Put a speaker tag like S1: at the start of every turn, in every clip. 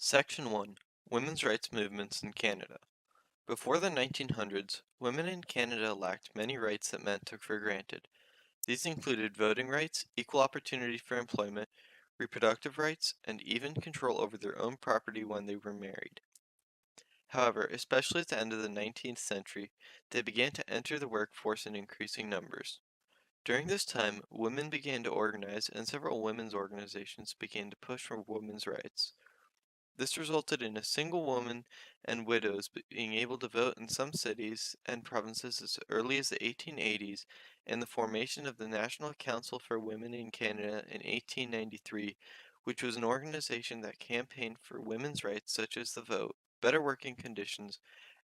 S1: Section 1. Women's Rights Movements in Canada. Before the 1900s, women in Canada lacked many rights that men took for granted. These included voting rights, equal opportunity for employment, reproductive rights, and even control over their own property when they were married. However, especially at the end of the 19th century, they began to enter the workforce in increasing numbers. During this time, women began to organize, and several women's organizations began to push for women's rights. This resulted in a single woman and widows being able to vote in some cities and provinces as early as the 1880s, and the formation of the National Council for Women in Canada in 1893, which was an organization that campaigned for women's rights such as the vote, better working conditions,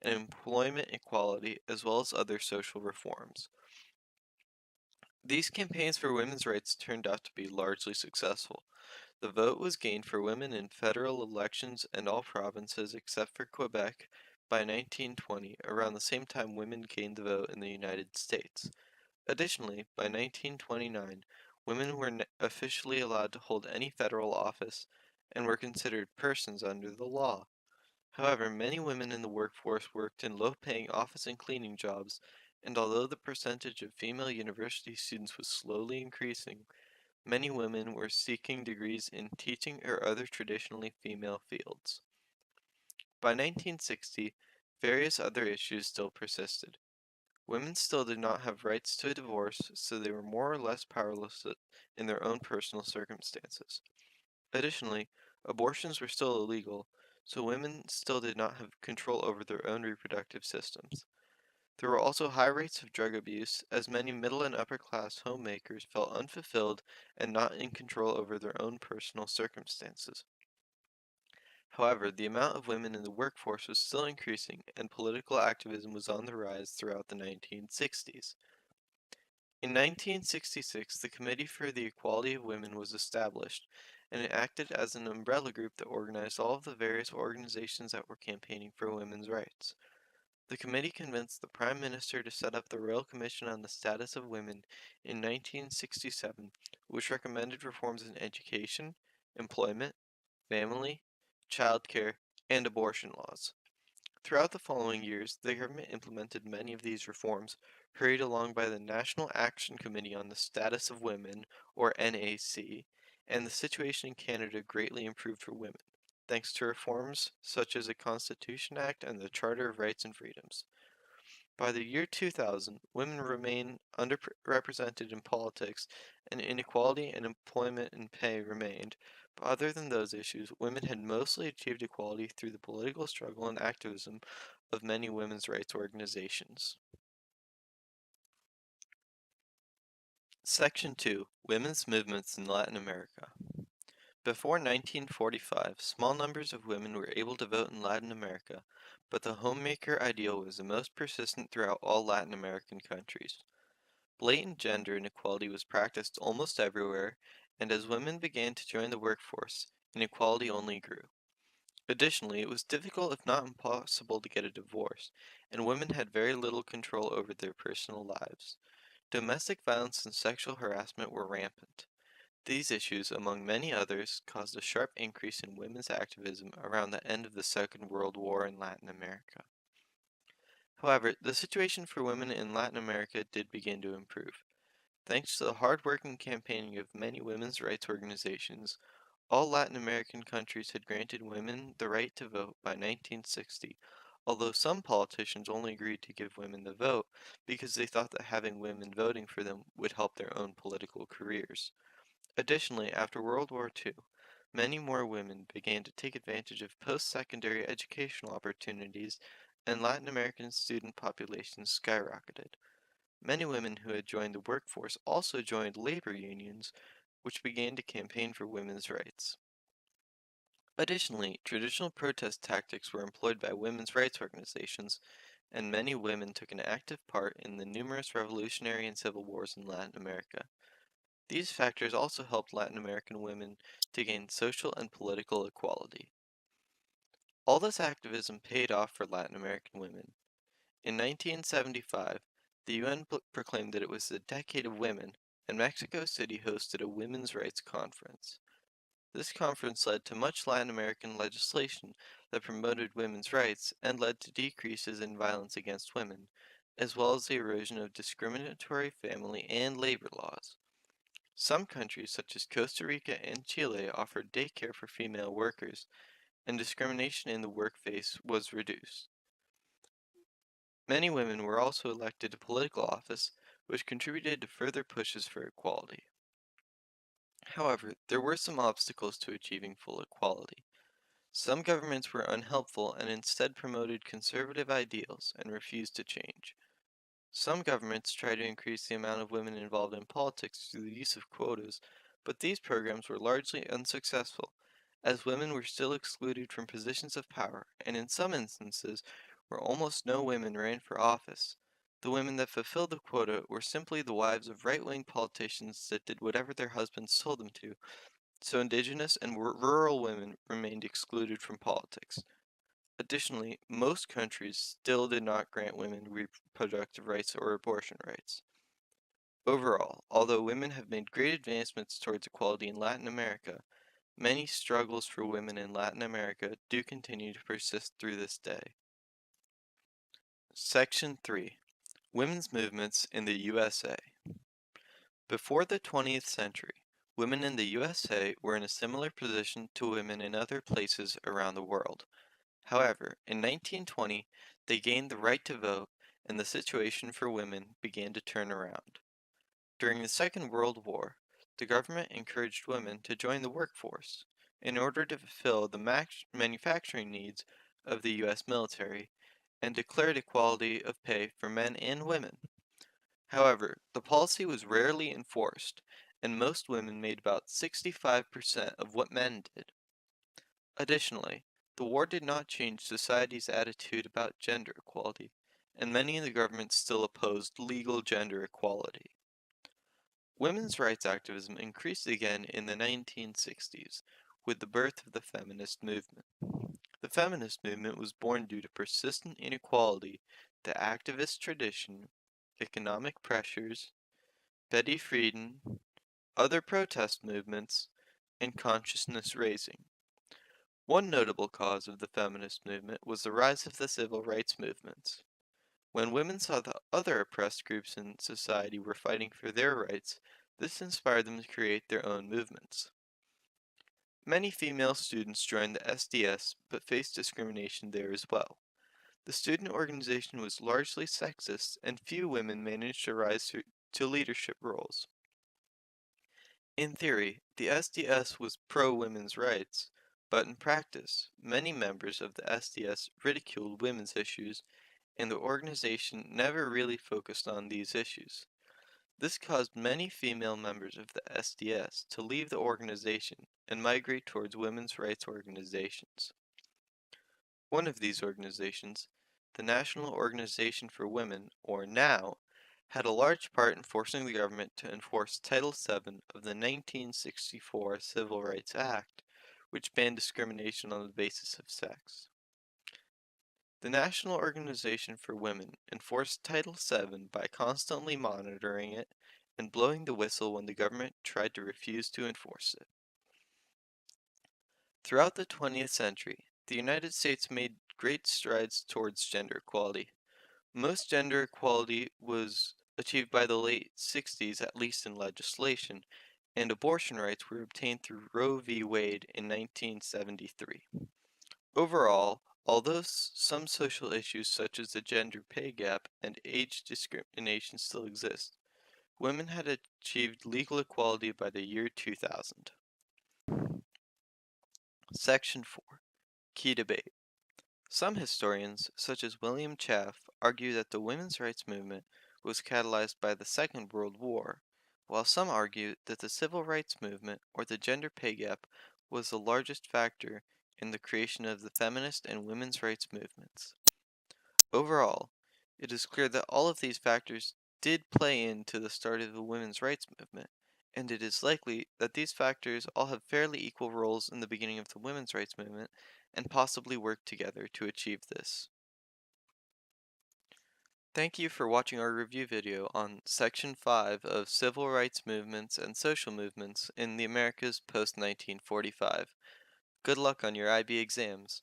S1: and employment equality, as well as other social reforms. These campaigns for women's rights turned out to be largely successful. The vote was gained for women in federal elections and all provinces except for Quebec by 1920, around the same time women gained the vote in the United States. Additionally, by 1929, women were officially allowed to hold any federal office and were considered persons under the law. However, many women in the workforce worked in low-paying office and cleaning jobs, and although the percentage of female university students was slowly increasing, many women were seeking degrees in teaching or other traditionally female fields. By 1960, various other issues still persisted. Women still did not have rights to a divorce, so they were more or less powerless in their own personal circumstances. Additionally, abortions were still illegal, so women still did not have control over their own reproductive systems. There were also high rates of drug abuse, as many middle and upper class homemakers felt unfulfilled and not in control over their own personal circumstances. However, the amount of women in the workforce was still increasing, and political activism was on the rise throughout the 1960s. In 1966, the Committee for the Equality of Women was established, and it acted as an umbrella group that organized all of the various organizations that were campaigning for women's rights. The committee convinced the Prime Minister to set up the Royal Commission on the Status of Women in 1967, which recommended reforms in education, employment, family, childcare, and abortion laws. Throughout the following years, the government implemented many of these reforms, hurried along by the National Action Committee on the Status of Women, or NAC, and the situation in Canada greatly improved for women, thanks to reforms such as the Constitution Act and the Charter of Rights and Freedoms. By the year 2000, women remain underrepresented in politics, and inequality in employment and pay remained. But other than those issues, women had mostly achieved equality through the political struggle and activism of many women's rights organizations. Section 2. Women's Movements in Latin America. Before 1945, small numbers of women were able to vote in Latin America, but the homemaker ideal was the most persistent throughout all Latin American countries. Blatant gender inequality was practiced almost everywhere, and as women began to join the workforce, inequality only grew. Additionally, it was difficult if not impossible to get a divorce, and women had very little control over their personal lives. Domestic violence and sexual harassment were rampant. These issues, among many others, caused a sharp increase in women's activism around the end of the Second World War in Latin America. However, the situation for women in Latin America did begin to improve. Thanks to the hard-working campaigning of many women's rights organizations, all Latin American countries had granted women the right to vote by 1960, although some politicians only agreed to give women the vote because they thought that having women voting for them would help their own political careers. Additionally, after World War II, many more women began to take advantage of post-secondary educational opportunities, and Latin American student populations skyrocketed. Many women who had joined the workforce also joined labor unions, which began to campaign for women's rights. Additionally, traditional protest tactics were employed by women's rights organizations, and many women took an active part in the numerous revolutionary and civil wars in Latin America. These factors also helped Latin American women to gain social and political equality. All this activism paid off for Latin American women. In 1975, the UN proclaimed that it was the Decade of Women, and Mexico City hosted a women's rights conference. This conference led to much Latin American legislation that promoted women's rights and led to decreases in violence against women, as well as the erosion of discriminatory family and labor laws. Some countries, such as Costa Rica and Chile, offered daycare for female workers, and discrimination in the workplace was reduced. Many women were also elected to political office, which contributed to further pushes for equality. However, there were some obstacles to achieving full equality. Some governments were unhelpful and instead promoted conservative ideals and refused to change. Some governments tried to increase the amount of women involved in politics through the use of quotas, but these programs were largely unsuccessful, as women were still excluded from positions of power, and in some instances, where almost no women ran for office. The women that fulfilled the quota were simply the wives of right-wing politicians that did whatever their husbands told them to, so indigenous and rural women remained excluded from politics. Additionally, most countries still did not grant women reproductive rights or abortion rights. Overall, although women have made great advancements towards equality in Latin America, many struggles for women in Latin America do continue to persist through this day. Section 3. Women's Movements in the USA. Before the 20th century, women in the USA were in a similar position to women in other places around the world. However, in 1920, they gained the right to vote, and the situation for women began to turn around. During the Second World War, the government encouraged women to join the workforce in order to fulfill the manufacturing needs of the U.S. military and declared equality of pay for men and women. However, the policy was rarely enforced, and most women made about 65% of what men did. Additionally, the war did not change society's attitude about gender equality, and many in the government still opposed legal gender equality. Women's rights activism increased again in the 1960s with the birth of the feminist movement. The feminist movement was born due to persistent inequality, the activist tradition, economic pressures, Betty Friedan, other protest movements, and consciousness raising. One notable cause of the feminist movement was the rise of the civil rights movements. When women saw that other oppressed groups in society were fighting for their rights, this inspired them to create their own movements. Many female students joined the SDS but faced discrimination there as well. The student organization was largely sexist and few women managed to rise to leadership roles. In theory, the SDS was pro-women's rights, but in practice, many members of the SDS ridiculed women's issues, and the organization never really focused on these issues. This caused many female members of the SDS to leave the organization and migrate towards women's rights organizations. One of these organizations, the National Organization for Women, or NOW, had a large part in forcing the government to enforce Title VII of the 1964 Civil Rights Act, which banned discrimination on the basis of sex. The National Organization for Women enforced Title VII by constantly monitoring it and blowing the whistle when the government tried to refuse to enforce it. Throughout the 20th century, the United States made great strides towards gender equality. Most gender equality was achieved by the late 60s, at least in legislation, and abortion rights were obtained through Roe v. Wade in 1973. Overall, although some social issues such as the gender pay gap and age discrimination still exist, women had achieved legal equality by the year 2000. Section 4. Key debate. Some historians, such as William Chaff, argue that the women's rights movement was catalyzed by the Second World War, while some argue that the civil rights movement or the gender pay gap was the largest factor in the creation of the feminist and women's rights movements. Overall, it is clear that all of these factors did play into the start of the women's rights movement, and it is likely that these factors all have fairly equal roles in the beginning of the women's rights movement and possibly work together to achieve this. Thank you for watching our review video on Section 5 of Civil Rights Movements and Social Movements in the Americas post-1945. Good luck on your IB exams.